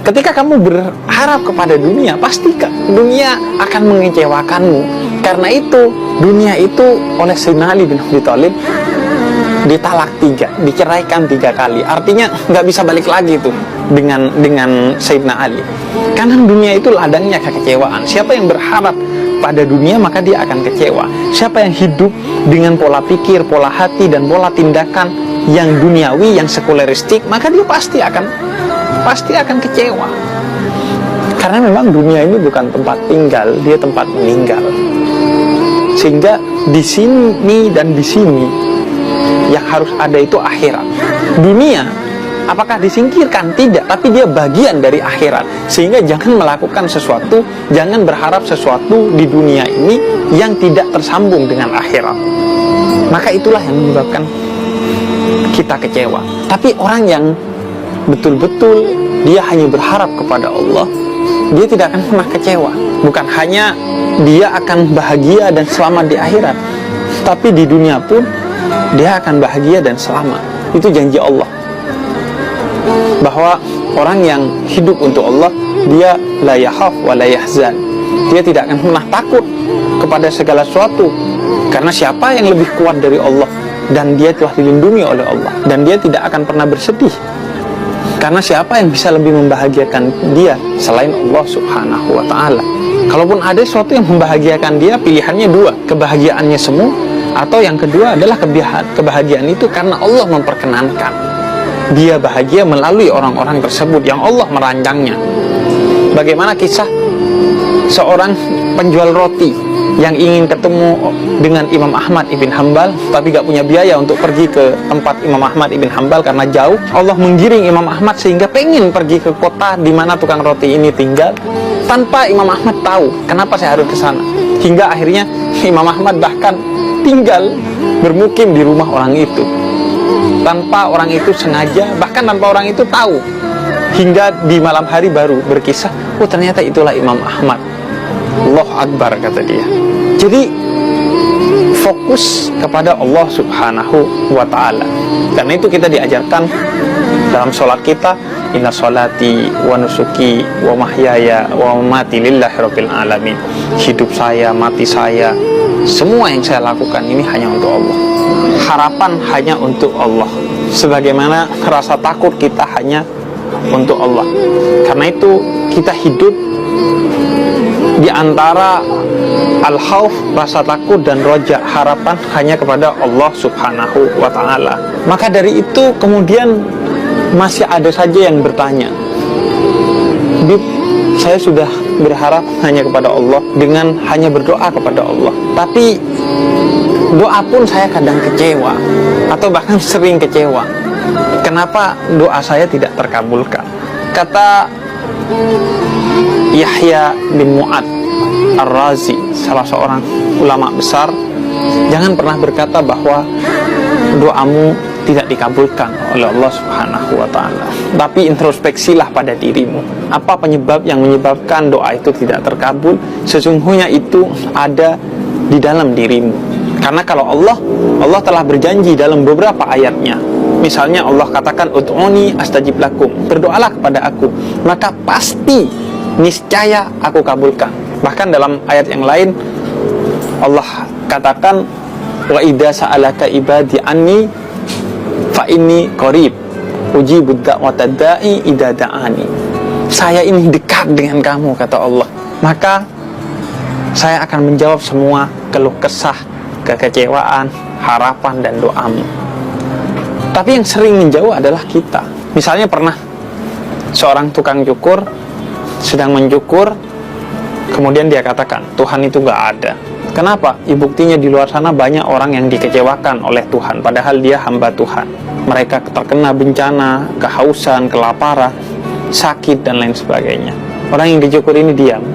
Ketika kamu berharap kepada dunia, pasti dunia akan mengecewakanmu. Karena itu, dunia itu oleh Sayyidina Ali bin Abi Thalib ditalak 3, diceraikan 3 kali. Artinya nggak bisa balik lagi tuh dengan Sayyidina Ali. Karena dunia itu ladangnya kekecewaan. Siapa yang berharap pada dunia, maka dia akan kecewa. Siapa yang hidup dengan pola pikir, pola hati, dan pola tindakan yang duniawi, yang sekuleristik, maka dia pasti akan kecewa. Karena memang dunia ini bukan tempat tinggal, dia tempat meninggal. Sehingga di sini dan di sini yang harus ada itu akhirat. Dunia apakah disingkirkan? Tidak, tapi dia bagian dari akhirat. Sehingga jangan melakukan sesuatu, jangan berharap sesuatu di dunia ini yang tidak tersambung dengan akhirat. Maka itulah yang menyebabkan kita kecewa. Tapi orang yang betul-betul dia hanya berharap kepada Allah, dia tidak akan pernah kecewa. Bukan hanya dia akan bahagia dan selamat di akhirat, tapi di dunia pun dia akan bahagia dan selamat. Itu janji Allah, bahwa orang yang hidup untuk Allah, dia la yahaf wa la yahzan. Dia tidak akan pernah takut kepada segala sesuatu. Karena siapa yang lebih kuat dari Allah, dan dia telah dilindungi oleh Allah, dan dia tidak akan pernah bersedih. Karena siapa yang bisa lebih membahagiakan dia selain Allah Subhanahu wa ta'ala. Kalaupun ada sesuatu yang membahagiakan dia, pilihannya 2, kebahagiaannya semu, atau yang kedua adalah kebahagiaan itu karena Allah memperkenankan. Dia bahagia melalui orang-orang tersebut yang Allah merancangnya. Bagaimana kisah seorang penjual roti yang ingin ketemu dengan Imam Ahmad ibn Hanbal, tapi gak punya biaya untuk pergi ke tempat Imam Ahmad ibn Hanbal karena jauh. Allah menggiring Imam Ahmad sehingga pengen pergi ke kota di mana tukang roti ini tinggal, tanpa Imam Ahmad tahu kenapa saya harus ke sana. Hingga akhirnya Imam Ahmad bahkan tinggal bermukim di rumah orang itu, tanpa orang itu sengaja, bahkan tanpa orang itu tahu. Hingga di malam hari baru berkisah, oh ternyata itulah Imam Ahmad. Allah Akbar, kata dia. Jadi fokus kepada Allah Subhanahu wa ta'ala. Karena itu kita diajarkan dalam sholat kita, inna sholati wa nusuki wa mahyaya wa mamati lillahi rabbil alamin. Hidup saya, mati saya, semua yang saya lakukan ini hanya untuk Allah. Harapan hanya untuk Allah. Sebagaimana rasa takut kita hanya untuk Allah. Karena itu kita hidup di antara al-khauf, rasa takut, dan roja, harapan hanya kepada Allah Subhanahu wa ta'ala. Maka dari itu kemudian masih ada saja yang bertanya, Bib, saya sudah berharap hanya kepada Allah dengan hanya berdoa kepada Allah, tapi doa pun saya kadang kecewa, atau bahkan sering kecewa. Kenapa doa saya tidak terkabulkan? Kata Yahya bin Mu'ad Ar-Razi, salah seorang ulama besar, jangan pernah berkata bahwa doamu tidak dikabulkan oleh Allah Subhanahu wa ta'ala, tapi introspeksilah pada dirimu. Apa penyebab yang menyebabkan doa itu tidak terkabul? Sesungguhnya itu ada di dalam dirimu. Karena kalau Allah telah berjanji dalam beberapa ayatnya. Misalnya Allah katakan, ud'uni astajib lakum, berdoalah kepada aku, maka pasti niscaya aku kabulkan. Bahkan dalam ayat yang lain Allah katakan, wa idza sa'alaka ibadi anni fa inni qarib ujibud da'watad da'i idza da'ani. Saya ini dekat dengan kamu, kata Allah, maka saya akan menjawab semua keluh kesah, kekecewaan, harapan, dan doamu. Tapi yang sering menjauh adalah kita. Misalnya pernah seorang tukang cukur sedang mencukur, kemudian dia katakan, Tuhan itu gak ada. Kenapa? Buktinya di luar sana banyak orang yang dikecewakan oleh Tuhan, padahal dia hamba Tuhan. Mereka terkena bencana, kehausan, kelaparan, sakit, dan lain sebagainya. Orang yang dicukur ini diam.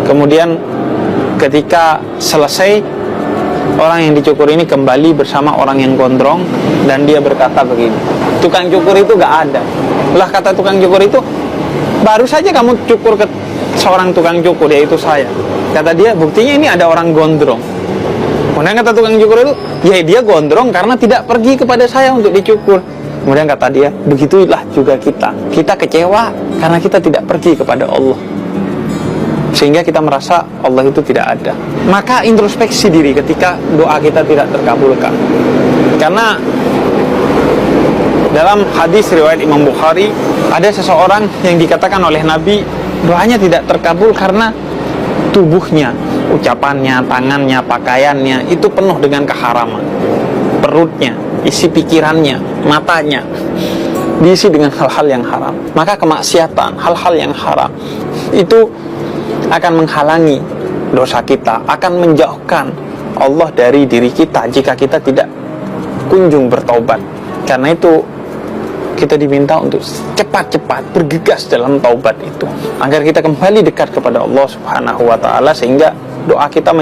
Kemudian ketika selesai, orang yang dicukur ini kembali bersama orang yang gondrong, dan dia berkata begini, tukang cukur itu gak ada. Lah, kata tukang cukur itu, baru saja kamu cukur ke seorang tukang cukur, yaitu saya. Kata dia, buktinya ini ada orang gondrong. Kemudian kata tukang cukur itu, ya dia gondrong karena tidak pergi kepada saya untuk dicukur. Kemudian kata dia, begitulah juga kita. Kita kecewa karena kita tidak pergi kepada Allah, sehingga kita merasa Allah itu tidak ada. Maka introspeksi diri ketika doa kita tidak terkabulkan. Karena dalam hadis riwayat Imam Bukhari, ada seseorang yang dikatakan oleh Nabi, doanya tidak terkabul karena tubuhnya, ucapannya, tangannya, pakaiannya itu penuh dengan keharaman. Perutnya, isi pikirannya, matanya diisi dengan hal-hal yang haram. Maka kemaksiatan, hal-hal yang haram itu akan menghalangi dosa kita, akan menjauhkan Allah dari diri kita jika kita tidak kunjung bertaubat. Karena itu kita diminta untuk cepat-cepat bergegas dalam taubat itu, agar kita kembali dekat kepada Allah Subhanahu wa taala, sehingga doa kita